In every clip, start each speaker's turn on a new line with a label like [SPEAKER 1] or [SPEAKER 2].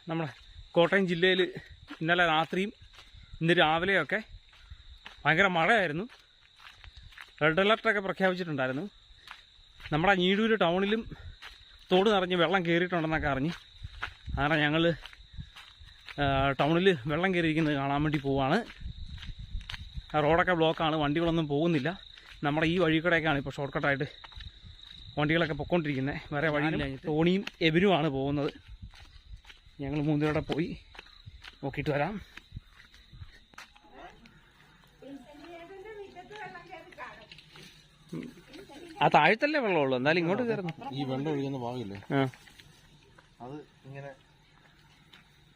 [SPEAKER 1] നമ്മുടെ കോട്ടയം ജില്ലയിൽ ഇന്നലെ രാത്രിയും ഇന്ന് രാവിലെയൊക്കെ ഭയങ്കര മഴയായിരുന്നു. റെഡ് അലർട്ടൊക്കെ പ്രഖ്യാപിച്ചിട്ടുണ്ടായിരുന്നു. നമ്മുടെ ഞീഴൂർ ടൗണിലും തോട് നിറഞ്ഞ് വെള്ളം കയറിയിട്ടുണ്ടെന്നൊക്കെ അറിഞ്ഞ് അങ്ങനെ ഞങ്ങൾ ടൗണിൽ വെള്ളം കയറിയിരിക്കുന്നത് കാണാൻ വേണ്ടി പോവാണ്. റോഡൊക്കെ ബ്ലോക്കാണ്, വണ്ടികളൊന്നും പോകുന്നില്ല. നമ്മുടെ ഈ വഴി കൂടെയൊക്കെയാണ് ഇപ്പോൾ ഷോർട്ട് കട്ടായിട്ട് വണ്ടികളൊക്കെ പൊയ്ക്കൊണ്ടിരിക്കുന്നത്. വേറെ വഴിയില്ല. ടോണിയും എബിനുമാണ് പോകുന്നത്. ഞങ്ങൾ മൂന്നിലൂടെ പോയി നോക്കിയിട്ട് വരാം. ആ താഴത്തല്ലേ വെള്ളമുള്ളൂ, എന്തായാലും ഇങ്ങോട്ട് കയറുന്നു.
[SPEAKER 2] ഈ വെള്ളം ഒഴുകുന്ന ഭാഗമില്ലേ, അത് ഇങ്ങനെ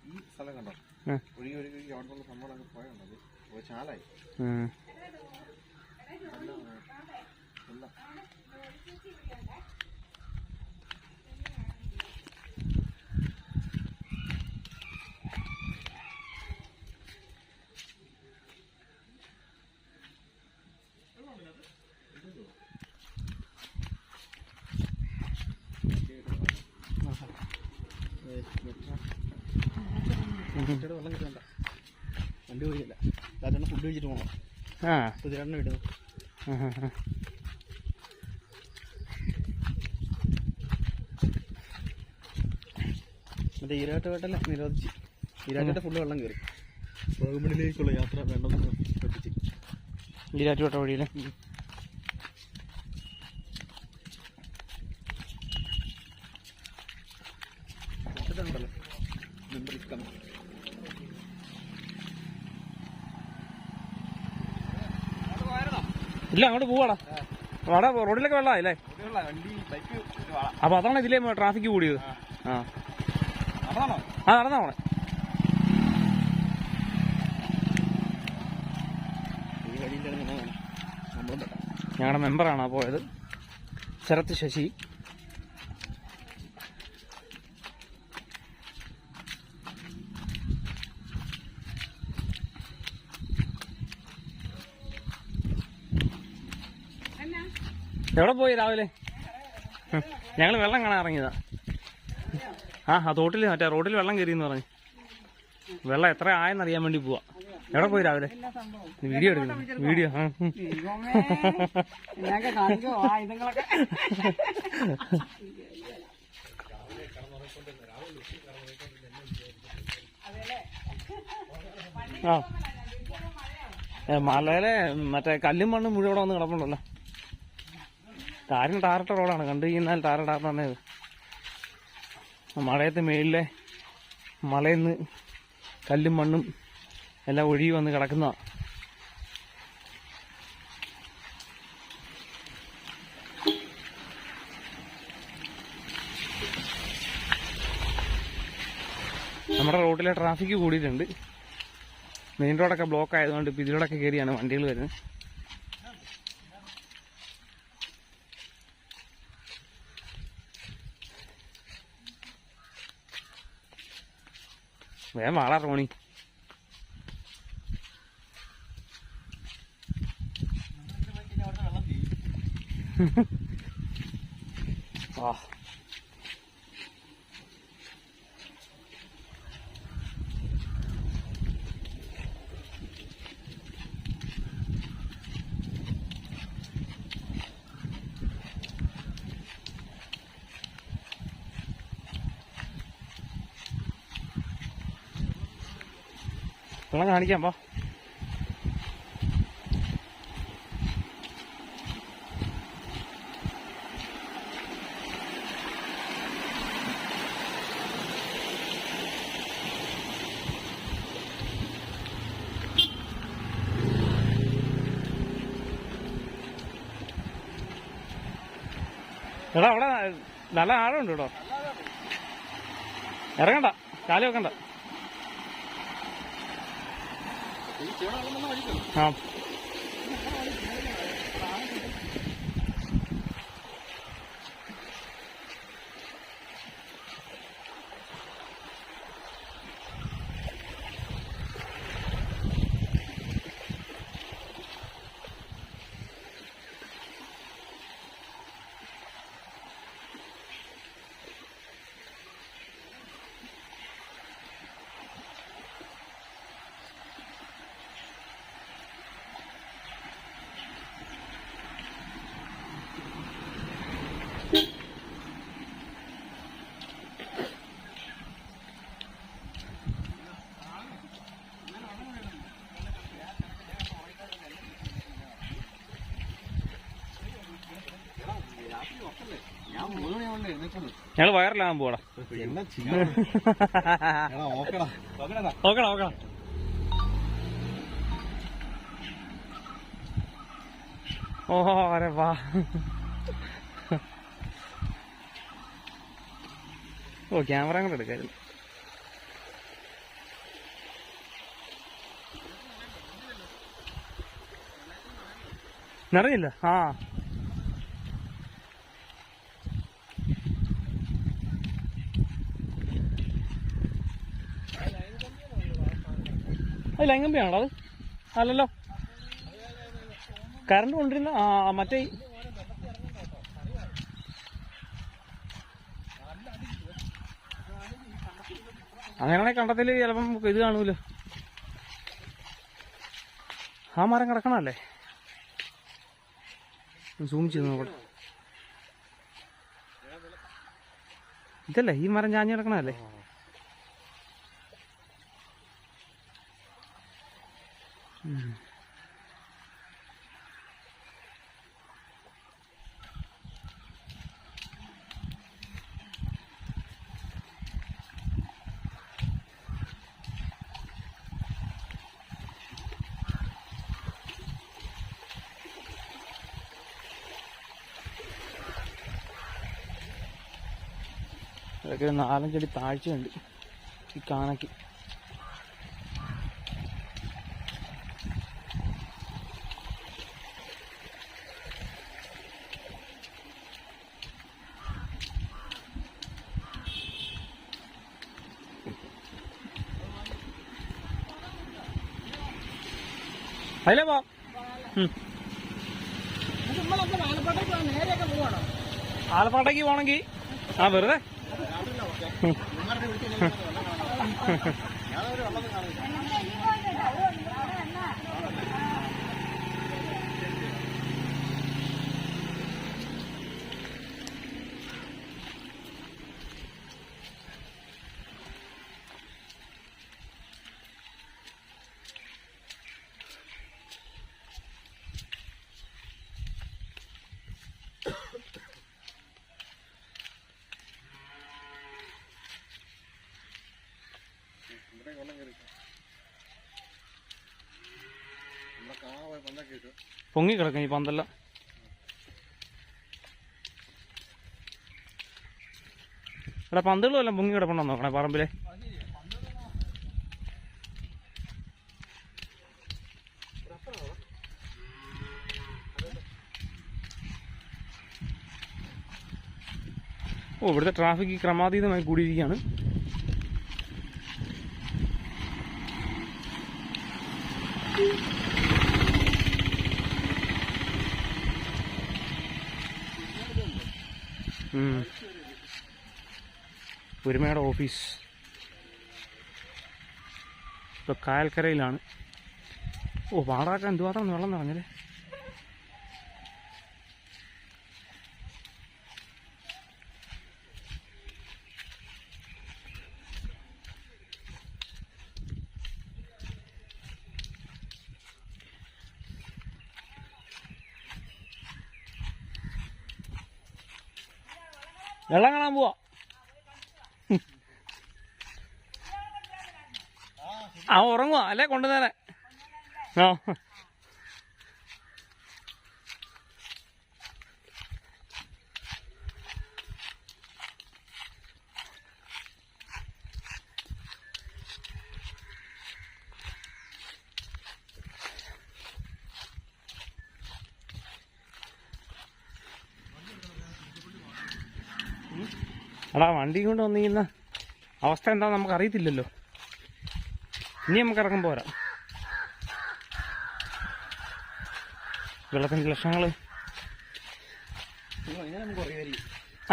[SPEAKER 2] ഈ സ്ഥലം കണ്ടോ, ഒഴുകി ഒഴുകി അവിടെ സംഭവങ്ങളൊക്കെ പോയുണ്ടത് ചാലായി. വെള്ളം കിട്ടണ്ട, വണ്ടി പോയില്ല. ചേട്ടന് ഫുഡ് കഴിച്ചിട്ട് പോകണം. ചേട്ടനെ വിടുന്നു. മറ്റേ ഈരാട്ടുപേട്ടല്ല നിരോധിച്ച്, ഈരാറ്റുപേട്ട ഫുള്ള് വെള്ളം കയറി. വാഗമണിലേക്കുള്ള യാത്ര വേണ്ടെന്ന് പറ്റിച്ച്
[SPEAKER 1] ഈരാറ്റുപേട്ട വഴിയിലെ
[SPEAKER 2] ഉണ്ടല്ലോ മെമ്പർ ഇഷ്ടം.
[SPEAKER 1] ഇല്ല, അങ്ങോട്ട് പോവാടാ. അവിടെ റോഡിലൊക്കെ വെള്ളമായില്ലേ? അപ്പൊ അതാണ് ഇതിലേ ട്രാഫിക് കൂടിയത്. നടന്നാ പോണെ. ഞങ്ങളുടെ മെമ്പറാണ് പോയത്, ശരത് ശശി. എവിടെ പോയി രാവിലെ? ഞങ്ങൾ വെള്ളം കാണാൻ ഇറങ്ങിയതാ. ആ തോട്ടിൽ മറ്റേ റോഡിൽ വെള്ളം കയറിയെന്ന് പറഞ്ഞു. വെള്ളം എത്ര ആയെന്നറിയാൻ വേണ്ടി പോവാ. എവിടെ പോയി രാവിലെ? വീഡിയോ എടുക്കുന്നു. വീഡിയോ മലയിലെ മറ്റേ കല്ലും മണ്ണും മുഴുവൻ വന്ന് കിടപ്പുണ്ടല്ലോ. ടാറിട്ട റോഡാണ്, കണ്ടു കഴിഞ്ഞാൽ ടാറിടാന്ന് പറഞ്ഞത്. മഴയത്ത് മേളിലെ മലയിന്ന് കല്ലും മണ്ണും എല്ലാം ഒഴുകി വന്ന് കിടക്കുന്നതാണ്. നമ്മുടെ റോഡിലെ ട്രാഫിക് കൂടിയിട്ടുണ്ട്. മെയിൻ റോഡൊക്കെ ബ്ലോക്ക് ആയതുകൊണ്ട് ഇപ്പം ഇതിലൂടെയൊക്കെ കയറിയാണ് വണ്ടികൾ വരുന്നത്. വേഗം വാളാ റോണി. ആ വെള്ളം കാണിക്കാം. പോ എടാ, അവിടെ നല്ല ആഴമുണ്ട് കേട്ടോ. ഇറങ്ങണ്ട, കാല് വെക്കണ്ട. ആ ഞങ്ങൾ വയറിലാകാൻ പോടാ.
[SPEAKER 2] എന്നാ ചെയ്യാ നോക്കടാ
[SPEAKER 1] നോക്കണം നോക്കണം. ഓഹോ അരെ വാ. ഓ ക്യാമറ കൂടെ എടുക്കായിരുന്നു. നിറഞ്ഞില്ല. ആ അത് ലൈങ്കമ്പിയാണോ അത്? അല്ലല്ലോ, കറണ്ട് കൊണ്ടിരുന്ന മറ്റേ അങ്ങനെയാണെങ്കിൽ കണ്ടത്തിൽ ചിലപ്പം ഇത് കാണൂലോ. ആ മരം കിടക്കണല്ലേ, സൂം ചെയ്ത് നോക്കട്ടെ. ഇതല്ലേ ഈ മരം ചാഞ്ഞ് കിടക്കണല്ലേ? അതൊക്കെ 4-5 അടി താഴ്ചയുണ്ട് ഈ കാണയ്ക്ക്. അതിലേ പോ. ആലപ്പാട്ടേക്ക് പോണെങ്കിൽ വെറുതെ പൊങ്ങിക്കിടക്കും ഈ പന്തെല്ലാം. എടാ പന്തുകളും എല്ലാം പൊങ്ങി കിടപ്പുണ്ടോ നോക്കണേ പറമ്പിലെ. ഓ ഇവിടുത്തെ ട്രാഫിക് ക്രമാതീതമായി കൂടിയിരിക്കുകയാണ്. ഒരുമയുടെ ഓഫീസ് ഇപ്പോൾ കായൽക്കരയിലാണ്. ഓ പാടാക്കാൻ എന്തുമാത്രം വെള്ളം നിറഞ്ഞല്ലേ. വെള്ളം കാണാൻ പോവാ. ആ ഉറങ്ങുവാ അല്ലേ കൊണ്ടുതരാൻ. ആ എടാ വണ്ടി കൊണ്ട് വന്നിരിക്കുന്ന അവസ്ഥ എന്താണെന്ന് നമുക്ക് അറിയത്തില്ലല്ലോ. ഇനി നമുക്ക് ഇറങ്ങും പോരാ. വെള്ളത്തിൻ്റെ ലക്ഷണങ്ങൾ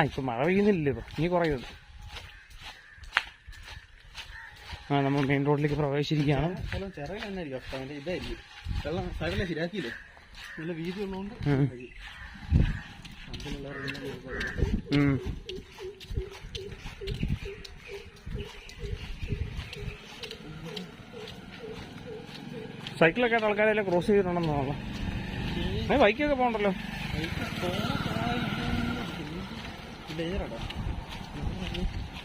[SPEAKER 1] ഇപ്പം മഴ പെയ്യുന്നില്ലല്ലോ. ഇപ്പം ഇനി കുറയുള്ളൂ. നമ്മൾ മെയിൻ റോഡിലേക്ക് പ്രവേശിച്ചിരിക്കുകയാണ്. സൈക്കിളൊക്കെ ആയിട്ട് ആൾക്കാരെല്ലാം ക്രോസ് ചെയ്തിട്ടുണ്ടെന്ന് തോന്നുന്നു. ബൈക്കൊക്കെ പോകണ്ടല്ലോ.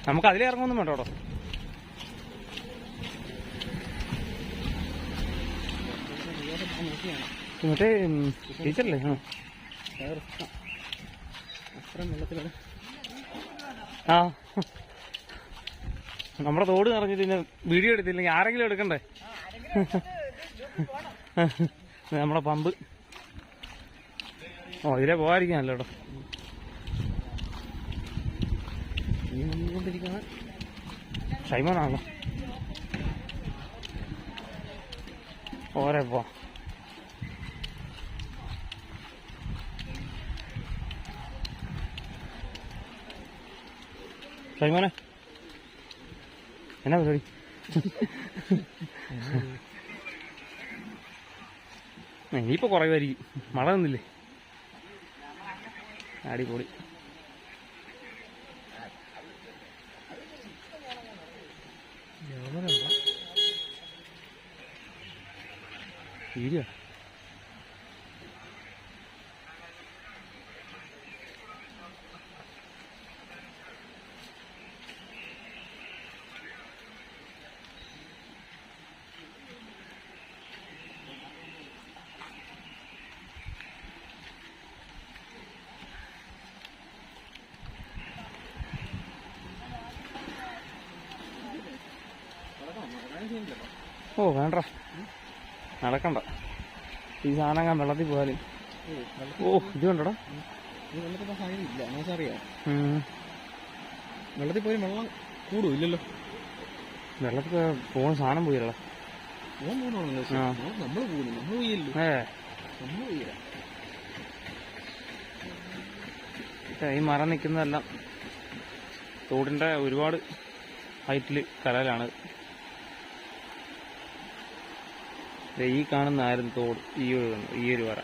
[SPEAKER 1] നമുക്ക് അതിലേ ഇറങ്ങൊന്നും വേണ്ട കേട്ടോ. മറ്റേ ടീച്ചറല്ലേ? ആ നമ്മുടെ തോട് നിറഞ്ഞിട്ട് പിന്നെ വീഡിയോ എടുത്തില്ലെങ്കിൽ ആരെങ്കിലും എടുക്കണ്ടേ? നമ്മുടെ പമ്പ്. ഓ ഇതിലേ പോകാതിരിക്കാനല്ലോ കേട്ടോ. ഷൈമോനാണോ? ഓരേ പോ. ഷൈമോനെ എന്നാ പരിപാടി? ഇനിയിപ്പോ കുറയുമായിരിക്കും, മഴ ഒന്നില്ലേ. അടിപൊളി. ശരിയാ. ഓ വേണ്ട, നടക്കണ്ട. ഈ സാധനം വെള്ളത്തിൽ പോയാലും. ഓ ഇത് കണ്ടോടാ,
[SPEAKER 2] വെള്ളത്തിൽ പോയി വെള്ളം കൂടും ഇല്ലല്ലോ.
[SPEAKER 1] വെള്ളത്തിൽ പോണ സാധനം പോയില്ല.
[SPEAKER 2] നമ്മള് പോകുന്നു, നമ്മൾ പോയല്ലോ. നമ്മൾ പോയില്ല.
[SPEAKER 1] ഈ മരം നിൽക്കുന്നതെല്ലാം തോടിന്റെ ഒരുപാട് ഹൈറ്റില് കരയിലാണ്. ഈ കാണുന്നതായിരുന്നു തോട്. ഈ ഒരു വര.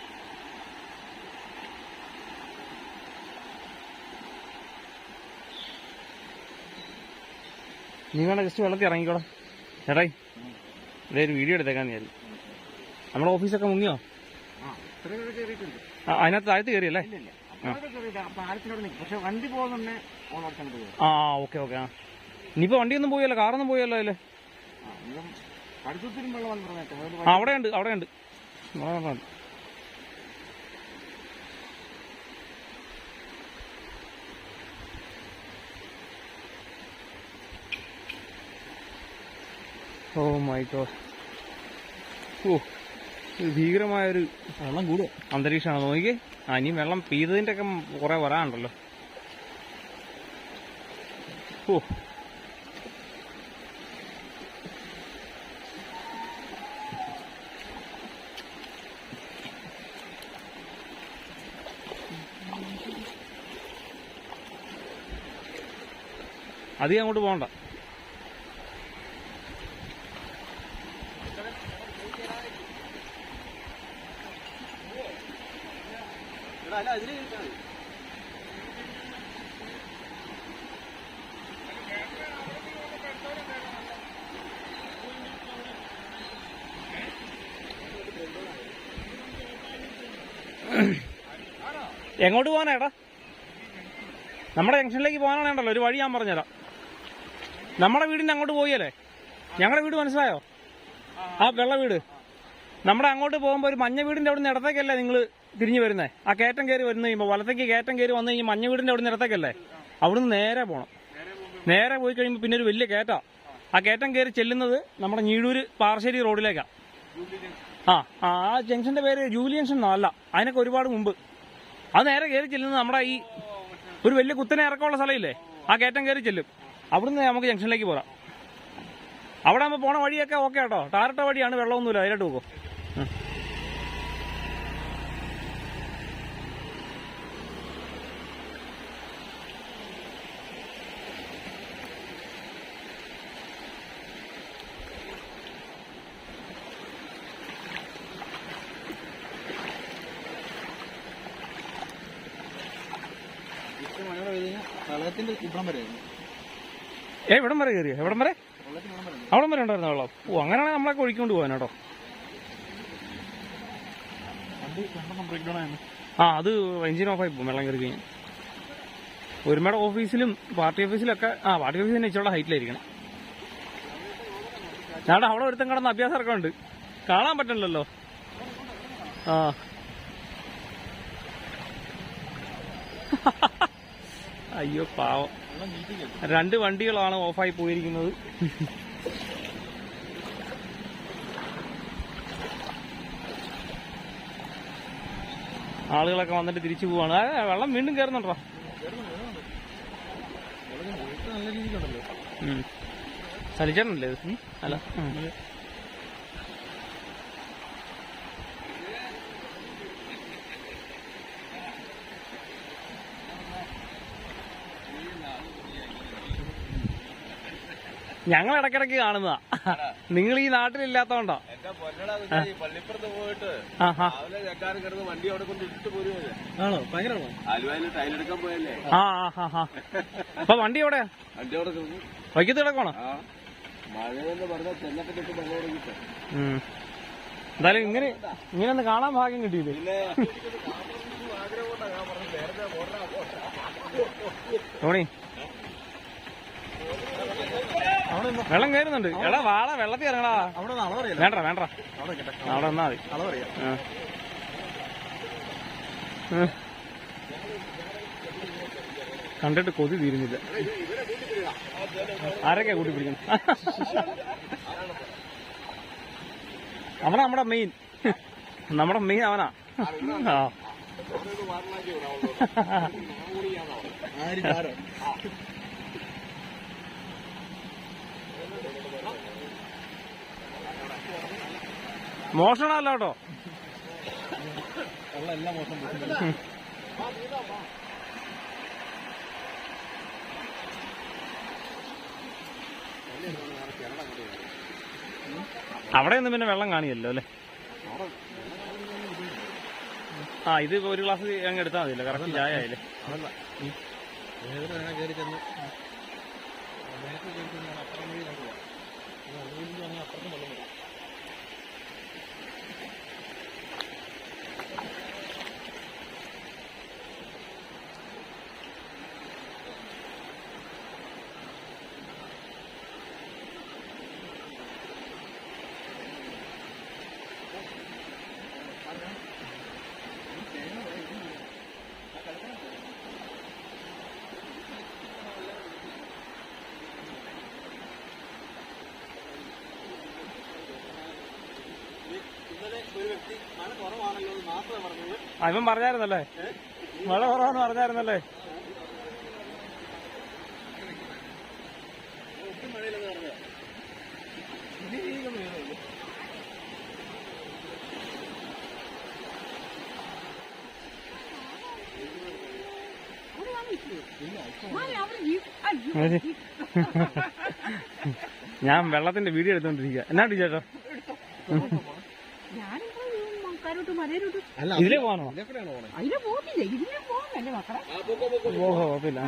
[SPEAKER 1] നീ വേണ്ട ജസ്റ്റ് വെള്ളത്തിൽ ഇറങ്ങിക്കോടാ ചേട്ടായി. ഇതേ ഒരു വീഡിയോ എടുത്തേക്കാൻ നീ. നമ്മുടെ ഓഫീസൊക്കെ മുങ്ങിയോ? അതിനകത്ത് താഴത്ത് കയറിയല്ലേ? ആ ഓക്കെ ഓക്കെ. ആ ഇനിയിപ്പോ വണ്ടിയൊന്നും പോയല്ലോ, കാറൊന്നും പോയല്ലോ അതില്. അവിടെയുണ്ട് അവിടെയുണ്ട്. Oh my God. ഓ ഭീകരമായൊരു വെള്ളം കൂടുക അന്തരീക്ഷമാണ്. നോക്കിക്കേ. ഇനി വെള്ളം പെയ്തതിന്റെ ഒക്കെ കുറെ വരാനുണ്ടല്ലോ. ഓ അധികം അങ്ങോട്ട് പോകണ്ട. എങ്ങോട്ട് പോകാനാ ഏട്ടാ? നമ്മുടെ ജംഗ്ഷനിലേക്ക് പോകാനാണല്ലോ ഒരു വഴി ഞാൻ പറഞ്ഞുതരാം. നമ്മുടെ വീടിന്റെ അങ്ങോട്ട് പോയല്ലേ? ഞങ്ങളുടെ വീട് മനസ്സിലായോ? ആ വെള്ള വീട്. നമ്മുടെ അങ്ങോട്ട് പോകുമ്പോൾ ഒരു മഞ്ഞ വീടിന്റെ അവിടെ നിന്ന് ഇടത്തേക്കല്ലേ നിങ്ങൾ തിരിഞ്ഞു വരുന്നേ? ആ കയറ്റം കയറി വന്നു കഴിയുമ്പോൾ വലത്തേക്ക് കയറ്റം കയറി വന്നു കഴിഞ്ഞാൽ മഞ്ഞ വീടിന്റെ അവിടെ നിന്ന് ഇടത്തേക്കല്ലേ? അവിടുന്ന് നേരെ പോകണം. നേരെ പോയി കഴിയുമ്പോൾ പിന്നെ ഒരു വലിയ കയറ്റാ. ആ കയറ്റം കയറി ചെല്ലുന്നത് നമ്മുടെ ഞീഴൂര് പാറശ്ശേരി റോഡിലേക്കാ. ആ ജംഗ്ഷന്റെ പേര് ജൂബിലി ജംഗ്ഷൻ എന്നല്ല, അതിനൊക്കെ ഒരുപാട് മുമ്പ്. അത് നേരെ കയറി ചെല്ലുന്നത് നമ്മുടെ ഈ ഒരു വലിയ കുത്തനെ ഇറക്കമുള്ള സ്ഥലമില്ലേ? ആ കയറ്റം കയറി ചെല്ലും. അവിടുന്ന് നമുക്ക് ജംഗ്ഷനിലേക്ക് പോരാം. അവിടെ ആകുമ്പോൾ പോണ വഴിയൊക്കെ ഓക്കെ കേട്ടോ. ടാറിട്ട വഴിയാണ്, വെള്ളമൊന്നുമില്ല. അതിലോട്ട് പോകും. എവിടം വരെ കയറിയോ? എവിടം വരെ? അവിടം വരെ ഉണ്ടായിരുന്ന വെള്ളം. ഓ അങ്ങനെയാണെങ്കിൽ നമ്മളൊക്കെ ഒഴിക്കൊണ്ട് പോകാൻ കേട്ടോ. ആ അത് എഞ്ചിൻ ഓഫായി പോകും വെള്ളം കയറി കഴിഞ്ഞാൽ. ഒരുമയുടെ ഓഫീസിലും പാർട്ടി ഓഫീസിലൊക്കെ പാർട്ടി ഓഫീസിൽ തന്നെ ഇച്ചിരി ഹൈറ്റിലായിരിക്കണം. ഞാടെ അവിടെ ഒരുത്തം കിടന്ന അഭ്യാസമൊക്കെ ഉണ്ട്, കാണാൻ പറ്റണില്ലല്ലോ. അയ്യോ പാവം, 2 വണ്ടികളാണ് ഓഫായി പോയിരിക്കുന്നത്. ആളുകളൊക്കെ വന്നിട്ട് തിരിച്ചു പോവാണ്. വെള്ളം വീണ്ടും കയറുന്നുണ്ടോ? സലിച്ചേട്ടനല്ലേ അല്ല? ഞങ്ങൾ ഇടയ്ക്കിടയ്ക്ക് കാണുന്നതാ, നിങ്ങൾ ഈ നാട്ടിലില്ലാത്തോണ്ടോ?
[SPEAKER 2] പള്ളിപ്പുറത്ത് പോയിട്ട് വണ്ടി അവിടെ കൊണ്ട് ഇട്ടിട്ട് പോരുമോ?
[SPEAKER 3] ആണോ? ഭയങ്കര
[SPEAKER 2] ആലുവയിൽ ടൈലെടുക്കാൻ പോയല്ലേ?
[SPEAKER 1] അപ്പൊ വണ്ടി എവിടെയാ?
[SPEAKER 2] വണ്ടി അവിടെ
[SPEAKER 1] വൈക്കത്ത് കിടക്കണോ?
[SPEAKER 2] മഴയെന്ന് പറഞ്ഞാൽ ചെന്നൊക്കെ തൊട്ട് മഴ തുടങ്ങിട്ട്.
[SPEAKER 1] എന്തായാലും ഇങ്ങനെ ഒന്ന് കാണാൻ ഭാഗ്യം കിട്ടിയില്ലേ? തോണി വെള്ളം കയറുന്നുണ്ട്. എടാ വാള വെള്ളത്തിൽ ഇറങ്ങടാ. വേണ്ട അവിടെ വന്നാ മതി. കണ്ടിട്ട് കൊതി തീരുന്നില്ല. ആരൊക്കെയാ കൂട്ടി പിടിക്കുന്നത്? നമ്മുടെ മെയിൻ അവനാ. മോശമാണല്ലോ കേട്ടോ. അവിടെയൊന്നും പിന്നെ വെള്ളം കാണിയല്ലോ അല്ലേ? ഇത് ഒരു ഗ്ലാസ് അങ്ങ് എടുത്താൽ മതിയല്ലോ. കറക്റ്റ് ചായ ആയില്ലേ? ഇവൻ പറഞ്ഞായിരുന്നല്ലേ മഴ കുറവാന്ന് പറഞ്ഞായിരുന്നല്ലേ? ഞാൻ വെള്ളത്തിന്റെ വീഡിയോ എടുത്തോണ്ടിരിക്കുക. എന്നാ ചേട്ടാ ഇതിലേ പോകാനോ? കുഴപ്പമില്ല.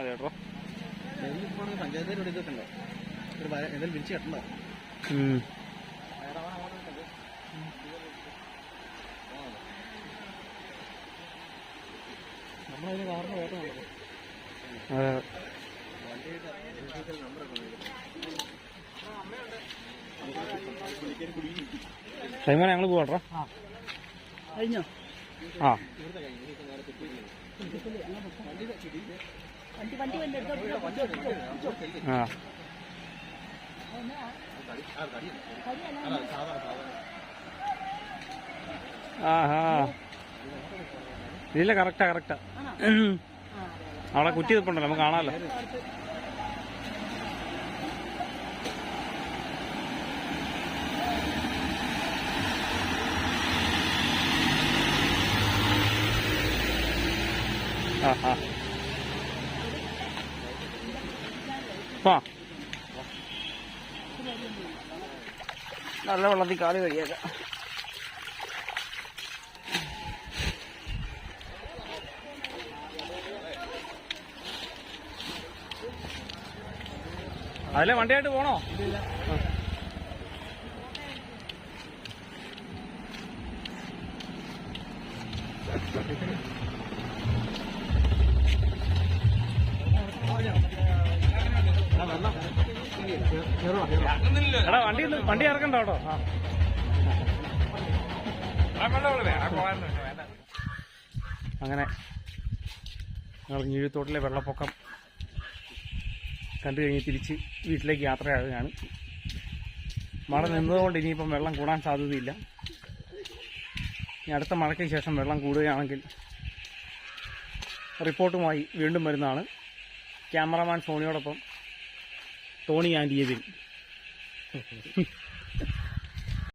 [SPEAKER 1] ചേട്ടോ
[SPEAKER 2] പഞ്ചായത്തിൽ എടുത്തിട്ടുണ്ടോ? എന്തായാലും വിളിച്ച് കെട്ടണ്ടോ? നമ്മളതിന് കാറിന് വേട്ടമുള്ളത്.
[SPEAKER 1] സൈമോനെ ഞങ്ങൾ പോവാട്ടോ.
[SPEAKER 3] കഴിഞ്ഞോ?
[SPEAKER 1] ഇതില്ല കറക്റ്റാ അവിടെ കുറ്റി നിൽപ്പുണ്ടല്ലോ, നമുക്ക് കാണാമല്ലോ. നല്ല വെള്ളത്തിൽ കാല് കഴിയേക്കാം. അതിലെ വണ്ടിയായിട്ട് പോണോ? എടാ വണ്ടി ഇറക്കണ്ട കേട്ടോ. അങ്ങനെ ഞങ്ങൾ ഞീഴുത്തോട്ടിലെ വെള്ളപ്പൊക്കം കണ്ടു കഴിഞ്ഞ് തിരിച്ച് വീട്ടിലേക്ക് യാത്രയാകുകയാണ്. മഴ നിന്നതുകൊണ്ട് ഇനിയിപ്പം വെള്ളം കൂടാൻ സാധ്യതയില്ല. ഇനി അടുത്ത മഴയ്ക്ക് ശേഷം വെള്ളം കൂടുകയാണെങ്കിൽ റിപ്പോർട്ടുമായി വീണ്ടും വരുന്നതാണ്. ക്യാമറമാൻ സോണിയോടൊപ്പം ടോണി ആൻഡ് യെവിൻ.